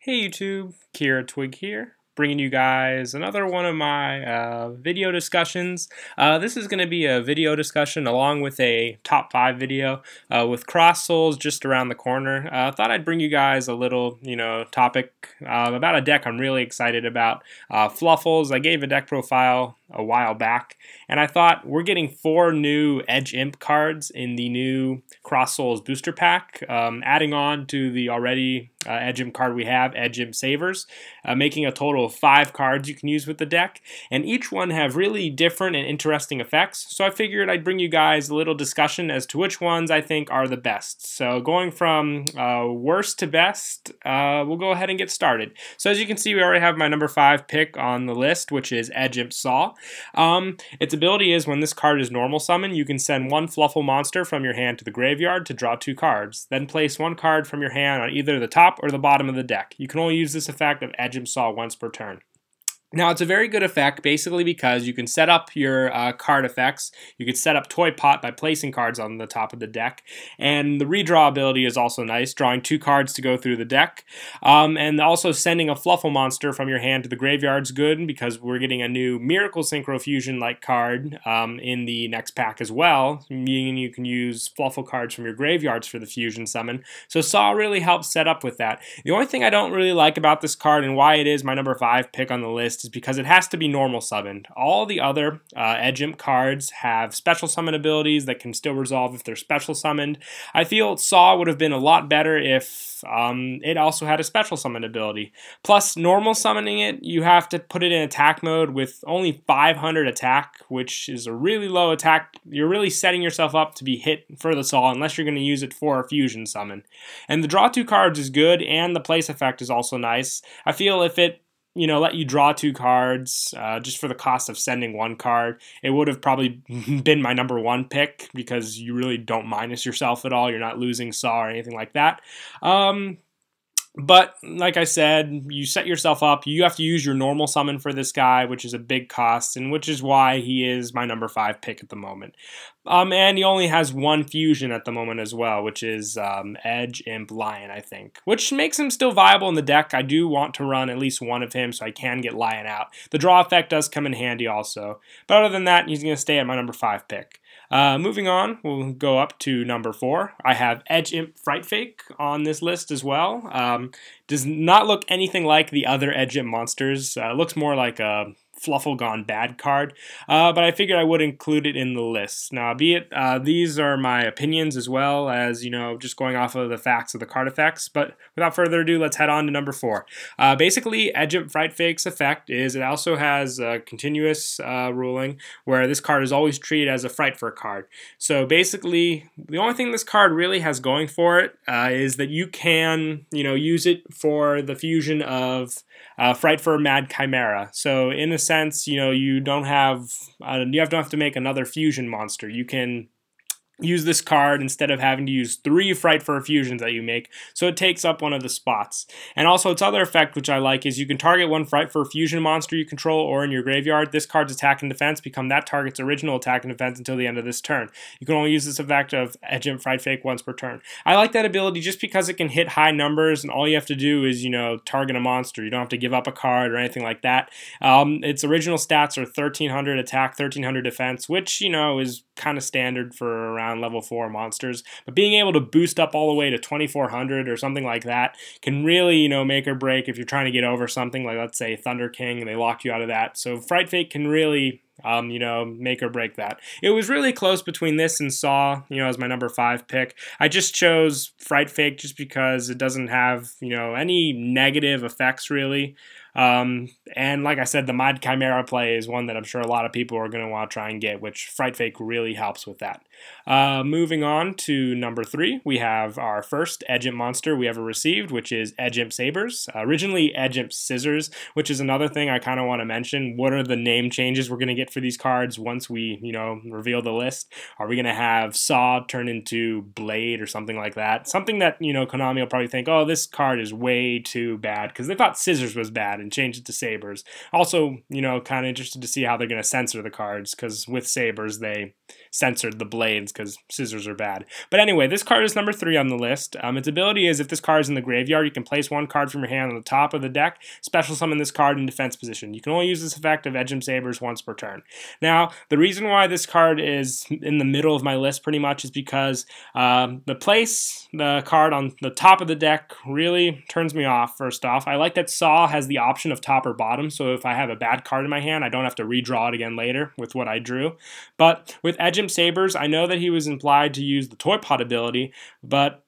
Hey YouTube, Kira Twig here, bringing you guys another one of my video discussions. This is going to be a video discussion along with a top 5 video with Cross Souls just around the corner. Thought I'd bring you guys a little, topic about a deck I'm really excited about. Fluffles. I gave a deck profile a while back, and I thought we're getting 4 new Edge Imp cards in the new Cross Souls booster pack, adding on to the already Edge Imp card we have, Edge Imp Sabers, making a total of 5 cards you can use with the deck, and each one have really different and interesting effects, so I figured I'd bring you guys a little discussion as to which ones I think are the best. So going from worst to best, we'll go ahead and get started. So as you can see, we already have my number 5 pick on the list, which is Edge Imp Saw. Its ability is when this card is normal summon, you can send 1 Fluffle monster from your hand to the graveyard to draw 2 cards. Then place 1 card from your hand on either the top or the bottom of the deck. You can only use this effect of Edge Imp Saw once per turn. Now, it's a very good effect basically because you can set up your card effects. You can set up Toy Pot by placing cards on the top of the deck. And the redraw ability is also nice, drawing 2 cards to go through the deck. And also sending a Fluffle monster from your hand to the graveyard is good because we're getting a new Miracle Synchro Fusion-like card in the next pack as well, meaning you can use Fluffle cards from your graveyards for the fusion summon. So Saw really helps set up with that. The only thing I don't really like about this card and why it is my number 5 pick on the list is because it has to be normal summoned. All the other Edge Imp cards have special summon abilities that can still resolve if they're special summoned. I feel Saw would have been a lot better if it also had a special summon ability. Plus, normal summoning it, you have to put it in attack mode with only 500 attack, which is a really low attack. You're really setting yourself up to be hit for the Saw unless you're going to use it for a fusion summon. And the draw 2 cards is good, and the place effect is also nice. I feel if it let you draw 2 cards just for the cost of sending 1 card, it would have probably been my number 1 pick because you really don't minus yourself at all. You're not losing Saw or anything like that. But like I said, you set yourself up. You have to use your normal summon for this guy, which is a big cost, and which is why he is my number 5 pick at the moment. And he only has 1 fusion at the moment as well, which is Edge Imp Lion, I think, which makes him still viable in the deck. I do want to run at least 1 of him so I can get Lion out. The draw effect does come in handy also. But other than that, he's going to stay at my number 5 pick. Moving on, we'll go up to number 4. I have Edge Imp Fright Fake on this list as well. Does not look anything like the other Edge Imp monsters. Looks more like a Fluffle Gone Bad card, but I figured I would include it in the list. Now, be it, these are my opinions as well as, just going off of the facts of the card effects, but without further ado, let's head on to number 4. Basically, Edge Imp Fright Fake's effect is it also has a continuous ruling where this card is always treated as a Fright Fur card. So basically, the only thing this card really has going for it is that you can, use it for the fusion of Fright Fur Mad Chimera. So in a sense, you don't have to make another fusion monster. You can use this card instead of having to use 3 Fright Fur fusions that you make, so it takes up one of the spots. And also its other effect, which I like, is you can target 1 Fright Fur fusion monster you control or in your graveyard. This card's attack and defense become that target's original attack and defense until the end of this turn. You can only use this effect of Edge Imp Fright Fake once per turn. I like that ability just because it can hit high numbers and all you have to do is, target a monster. You don't have to give up a card or anything like that. Its original stats are 1300 attack, 1300 defense, which, is kind of standard for around level 4 monsters, but being able to boost up all the way to 2400 or something like that can really, make or break if you're trying to get over something like, let's say, Thunder King, and they lock you out of that. So Fright Fake can really make or break that. It was really close between this and Saw, as my number 5 pick. I just chose Fright Fake just because it doesn't have, any negative effects really. And like I said, the Mad Chimera play is one that I'm sure a lot of people are going to want to try and get, which Fright Fake really helps with that. Moving on to number 3, we have our first Edge Imp monster we ever received, which is Edge Imp Sabers. Originally Edge Imp Scissors, which is another thing I kind of want to mention. What are the name changes we're going to get for these cards once we, reveal the list? Are we going to have Saw turn into Blade or something like that? Something that, Konami will probably think, oh, this card is way too bad, because they thought Scissors was bad and changed it to Sabers. Also, kind of interested to see how they're going to censor the cards, because with Sabers, they censored the blades because scissors are bad. But anyway, this card is number 3 on the list. Its ability is if this card is in the graveyard, you can place one card from your hand on the top of the deck, special summon this card in defense position. You can only use this effect of Ejim Sabers once per turn. Now, the reason why this card is in the middle of my list pretty much is because the card on the top of the deck really turns me off, first off. I like that Saw has the option of top or bottom, so if I have a bad card in my hand, I don't have to redraw it again later with what I drew. But with Ejim Sabers, I know that he was implied to use the Toy Pot ability, but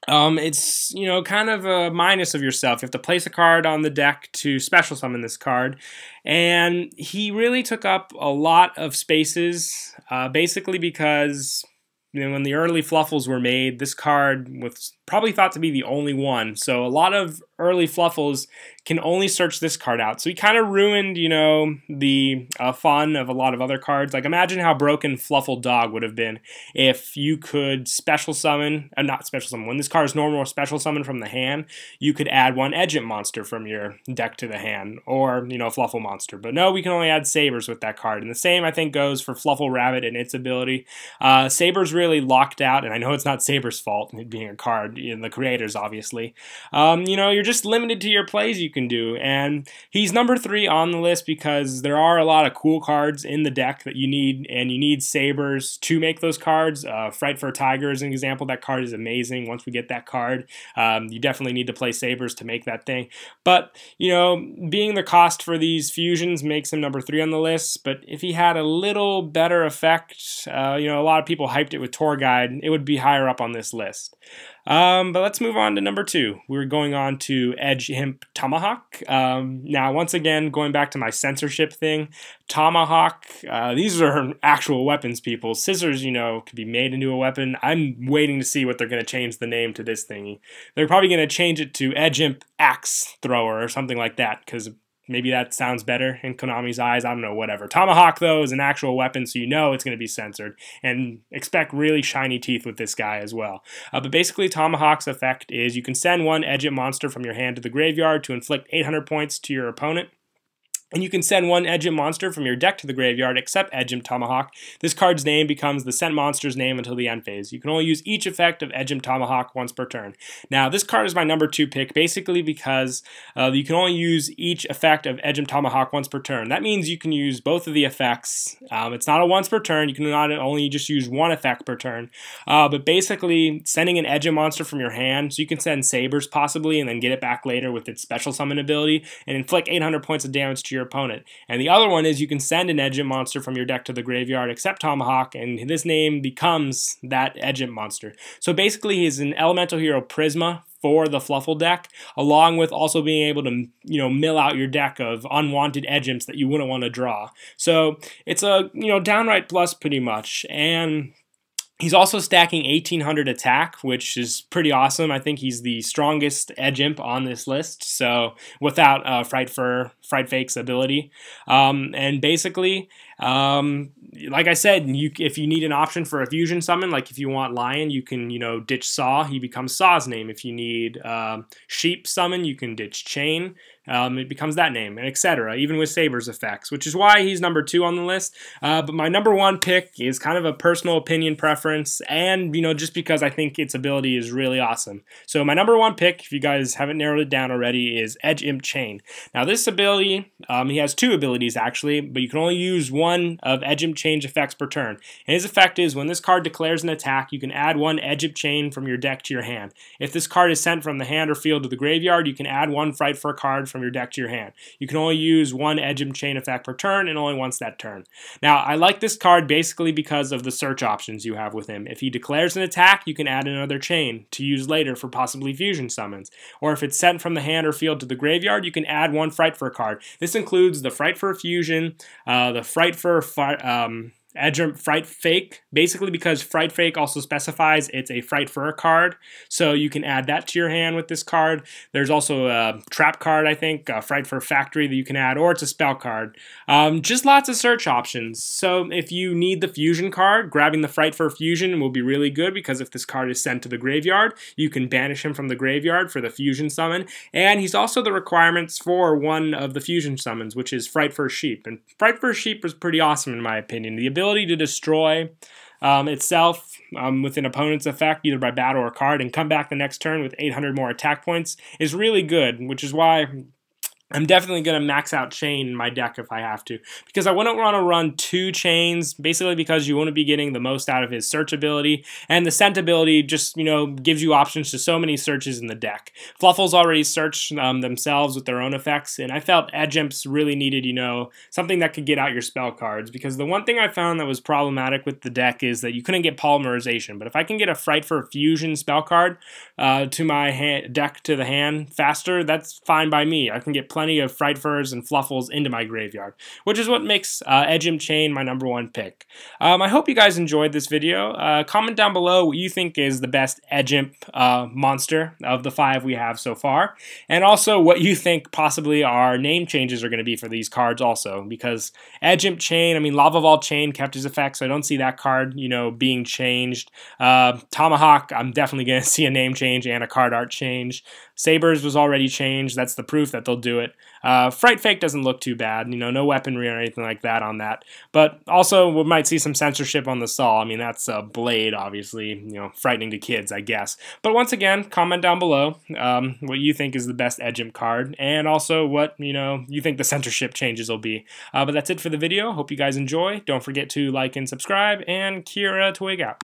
it's, you know, kind of a minus of yourself. You have to place a card on the deck to special summon this card. And he really took up a lot of spaces, basically because, you know, when the early Fluffles were made, this card was probably thought to be the only one. So a lot of early Fluffles can only search this card out. So he kind of ruined, you know, the fun of a lot of other cards. Like imagine how broken Fluffle Dog would have been if you could special summon, not special summon, when this card is normal or special summon from the hand, you could add one Edge Imp monster from your deck to the hand, or, you know, Fluffle monster. But no, we can only add Sabers with that card. And the same, I think, goes for Fluffle Rabbit and its ability. Sabers really locked out, and I know it's not Sabers' fault, it being a card, in the creators, obviously. You know, you're just limited to your plays you can do, and he's number 3 on the list because there are a lot of cool cards in the deck that you need, and you need Sabers to make those cards. Fright for a Tiger is an example. That card is amazing. Once we get that card, you definitely need to play Sabers to make that thing. But, you know, being the cost for these fusions makes him number 3 on the list, but if he had a little better effect, you know, a lot of people hyped it with Tour Guide, it would be higher up on this list. But let's move on to number 2. We're going on to Edge Imp Tomahawk. Now, once again, going back to my censorship thing, Tomahawk, these are actual weapons, people. Scissors, you know, could be made into a weapon. I'm waiting to see what they're going to change the name to this thingy. They're probably going to change it to Edge Imp Axe Thrower or something like that, because maybe that sounds better in Konami's eyes. I don't know, whatever. Tomahawk, though, is an actual weapon, so you know it's going to be censored. And expect really shiny teeth with this guy as well. But basically, Tomahawk's effect is you can send one Edge Imp monster from your hand to the graveyard to inflict 800 points to your opponent. And you can send one Edge Imp monster from your deck to the graveyard, except Edge Imp Tomahawk. This card's name becomes the sent monster's name until the end phase. You can only use each effect of Edge Imp Tomahawk once per turn. Now, this card is my number 2 pick, basically because you can only use each effect of Edge Imp Tomahawk once per turn. That means you can use both of the effects. It's not a once per turn. You can not only just use one effect per turn. But basically, sending an Edge Imp monster from your hand, so you can send Sabers possibly, and then get it back later with its special summon ability, and inflict 800 points of damage to your opponent. And the other one is you can send an Edge Imp monster from your deck to the graveyard, except Tomahawk, and this name becomes that Edge Imp monster. So basically, he's an Elemental Hero Prisma for the Fluffle deck, along with also being able to, you know, mill out your deck of unwanted Edge Imps that you wouldn't want to draw. So it's a, you know, downright plus pretty much. And he's also stacking 1800 attack, which is pretty awesome. I think he's the strongest Edge Imp on this list, so without Fright Fake's ability. And basically, like I said, if you need an option for a fusion summon, like if you want Lion, you can, you know, ditch Saw. He becomes Saw's name. If you need Sheep summon, you can ditch Chain. It becomes that name, and etc. Even with Sabers effects, which is why he's number 2 on the list. But my number 1 pick is kind of a personal opinion preference, and, you know, just because I think its ability is really awesome. So my number 1 pick, if you guys haven't narrowed it down already, is Edge Imp Chain. Now this ability, he has 2 abilities actually, but you can only use one of Edge Imp Chain's effects per turn. And his effect is when this card declares an attack, you can add one Edge Imp Chain from your deck to your hand. If this card is sent from the hand or field to the graveyard, you can add one Fright for a card from your deck to your hand. You can only use one Edge Imp Chain effect per turn, and only once that turn. Now, I like this card basically because of the search options you have with him. If he declares an attack, you can add another chain to use later for possibly fusion summons. Or if it's sent from the hand or field to the graveyard, you can add one Fright for a card. This includes the Fright for a fusion, the Fright for Edge Imp Fright Fake, basically because Fright Fake also specifies it's a Fright for a card, so you can add that to your hand with this card. There's also a trap card, I think, Fright for Factory that you can add, or it's a spell card. Just lots of search options. So if you need the fusion card, grabbing the Fright for Fusion will be really good, because if this card is sent to the graveyard, you can banish him from the graveyard for the fusion summon, and he's also the requirements for one of the fusion summons, which is Fright for Sheep. And Fright for Sheep is pretty awesome in my opinion. The ability ability to destroy itself with an opponent's effect, either by battle or card, and come back the next turn with 800 more attack points is really good, which is why I'm definitely going to max out Chain in my deck if I have to, because I wouldn't want to run 2 Chains, basically because you want to be getting the most out of his search ability, and the scent ability just, gives you options to so many searches in the deck. Fluffles already search themselves with their own effects, and I felt Edge Imps really needed, something that could get out your spell cards, because the one thing I found that was problematic with the deck is that you couldn't get polymerization, but if I can get a Fright for Fusion spell card to my deck to the hand faster, that's fine by me. I can get plenty of Fright Furs and Fluffles into my graveyard, which is what makes Ejim Chain my #1 pick. I hope you guys enjoyed this video. Comment down below what you think is the best Edge Imp monster of the 5 we have so far, and also what you think possibly our name changes are going to be for these cards also, because Edge Imp Chain, Lava Vault Chain kept his effect, so I don't see that card, being changed. Tomahawk, I'm definitely going to see a name change and a card art change. Sabers was already changed. That's the proof that they'll do it. Fright Fake doesn't look too bad. No weaponry or anything like that on that. But also, we might see some censorship on the saw. That's a blade, obviously, frightening to kids, I guess. But once again, comment down below what you think is the best Edge Imp card, and also what, you think the censorship changes will be. But that's it for the video. Hope you guys enjoy. Don't forget to like and subscribe, and Kira Twig out.